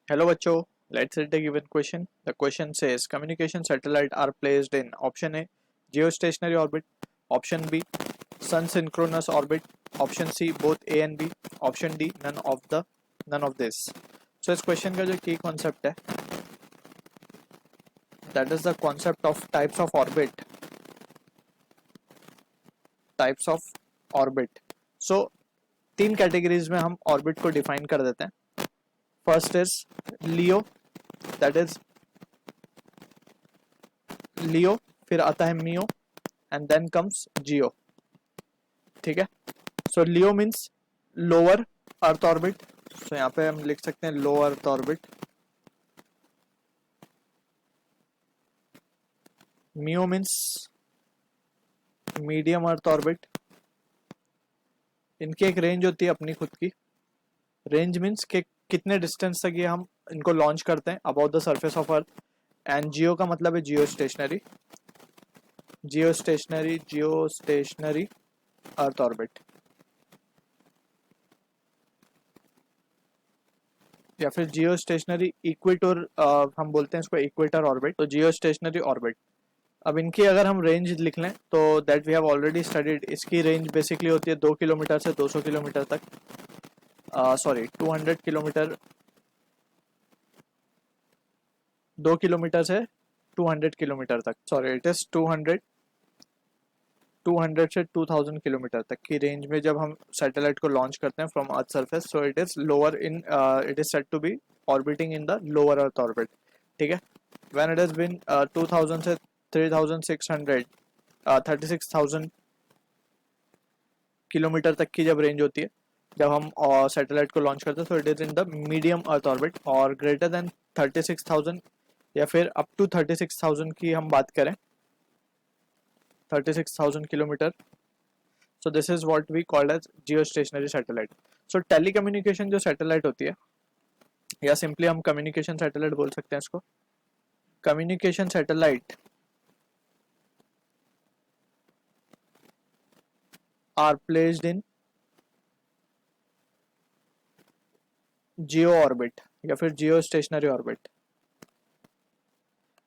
Hello bachcho, let's read the given question. The question says communication satellites are placed in option A geostationary orbit, option B sun synchronous orbit, option C both A and B, option D none of this. So इस question का जो key concept है that is the concept of types of orbit. Types of orbit. So तीन categories में हम orbit को define कर देते हैं. First is LEO, that is LEO, फिर आता है MEO and then comes GEO. ठीक है. So LEO means lower earth orbit. So यहाँ पे हम लिख सकते हैं low earth orbit. MEO means medium earth orbit. इनकी एक रेंज होती है अपनी खुद की. रेंज मीन्स के कितने डिस्टेंस तक ये हम इनको लॉन्च करते हैं about the surface of earth. And GEO का मतलब है geostationary. Geostationary earth orbit या फिर जियो स्टेशनरी इक्वेटर, हम बोलते हैं इसको इक्वेटर ऑर्बिट. तो जियो स्टेशनरी ऑर्बिट. अब इनकी अगर हम रेंज लिख लें तो that we have already studied. इसकी रेंज बेसिकली होती है 2 किलोमीटर से 200 किलोमीटर तक. सॉरी 200 किलोमीटर, 2 किलोमीटर से 200 किलोमीटर तक. सॉरी इट इज 200 से 2000 किलोमीटर तक की रेंज में जब हम सैटेलाइट को लॉन्च करते हैं from earth surface. So it is lower in, it is said to be orbiting in the lower earth orbit. ठीक है. व्हेन इट हैज बीन 2000 से 3600 36,000 किलोमीटर तक की जब रेंज होती है जब हम सैटेलाइट को लॉन्च करते हैं, तो it is in the medium earth orbit. और ग्रेटर देन 36,000 या फिर अप टू 36,000 की हम बात करें, 36,000 kilometre. So this is what we called as geostationary satellite. So telecommunication जो सैटेलाइट होती है, या सिंपली हम कम्युनिकेशन सैटेलाइट बोल सकते हैं इसको. Communication satellite are placed in Jio orbit या फिर जियो स्टेशनरी ऑर्बिट.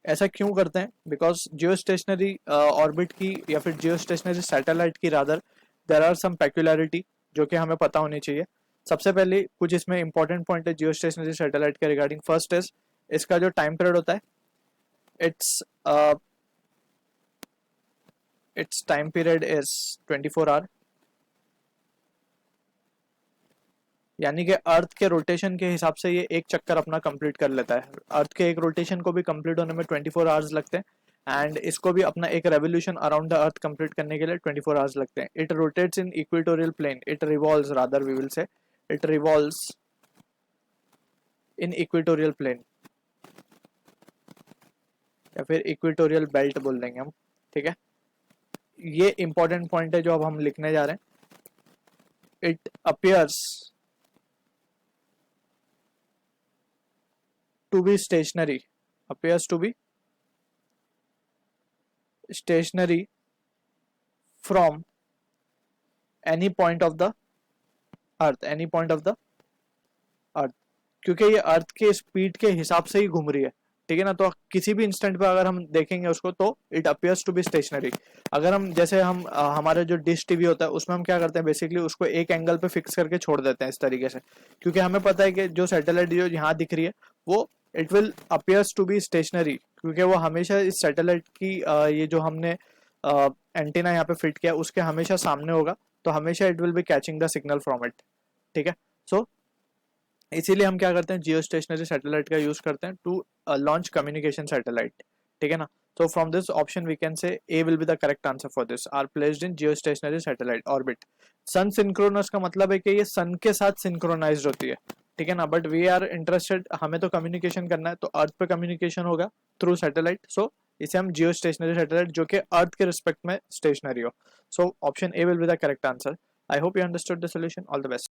ऐसा क्यों करते हैं? बिकॉज जियो स्टेशनरी ऑर्बिट की या फिर जियो स्टेशनरी सैटेलाइट की रादर देर आर सम पेक्युलरिटी जो कि हमें पता होनी चाहिए. सबसे पहले कुछ इसमें इंपॉर्टेंट पॉइंट है जियो स्टेशनरी सैटेलाइट के रिगार्डिंग. फर्स्ट इज इसका जो टाइम पीरियड होता है, it's time period is 24 hour. यानी कि अर्थ के रोटेशन के हिसाब से ये एक चक्कर अपना कंप्लीट कर लेता है. अर्थ के एक रोटेशन को भी कंप्लीट होने में 24 आवर्स लगते हैं. एंड इसको भी अपना एक revolution around the earth complete करने के लिए 24 आवर्स लगते हैं. It rotates in equatorial plane. It revolves, rather we will say it revolves in equatorial plane या फिर इक्वेटोरियल बेल्ट बोल देंगे हम. ठीक है. ये इंपॉर्टेंट पॉइंट है जो अब हम लिखने जा रहे हैं. It appears to be stationary, appears to be stationary from any point of the earth, any point of the earth. क्योंकि ये अर्थ के स्पीड के हिसाब से ही घूम रही है. ठीक है ना. तो किसी भी इंस्टेंट पे अगर हम देखेंगे उसको तो it appears to be stationary. अगर हम जैसे हम हमारे जो डिश टीवी होता है उसमें हम क्या करते हैं, बेसिकली उसको एक एंगल पे फिक्स करके छोड़ देते हैं इस तरीके से, क्योंकि हमें पता है कि जो सैटेलाइट जो यहाँ दिख रही है वो it will appears to be stationary, क्योंकि वो हमेशा इस सैटेलाइट की ये जो हमने एंटीना यहाँ पे फिट किया उसके हमेशा सामने होगा. तो हमेशा it will be catching the signal from it. ठीक है. सो इसीलिए हम क्या करते हैं, जियो स्टेशनरी सैटेलाइट का यूज करते हैं टू लॉन्च कम्युनिकेशन सैटेलाइट. ठीक है ना. So from this option we can say A will be the correct answer for this. Are placed in geostationary satellite orbit. Sun synchronous का मतलब है कि ये सन के साथ सिंक्रोनाइज्ड होती है. ठीक है ना. बट वी आर इंटरेस्टेड, हमें तो कम्युनिकेशन करना है, तो अर्थ पे कम्युनिकेशन होगा थ्रू सैटेलाइट. सो इसे हम जियो स्टेशनरी सैटेलाइट जो कि अर्थ के रिस्पेक्ट में स्टेशनरी हो. So option A will be the correct answer. I hope you understood the solution. All the best.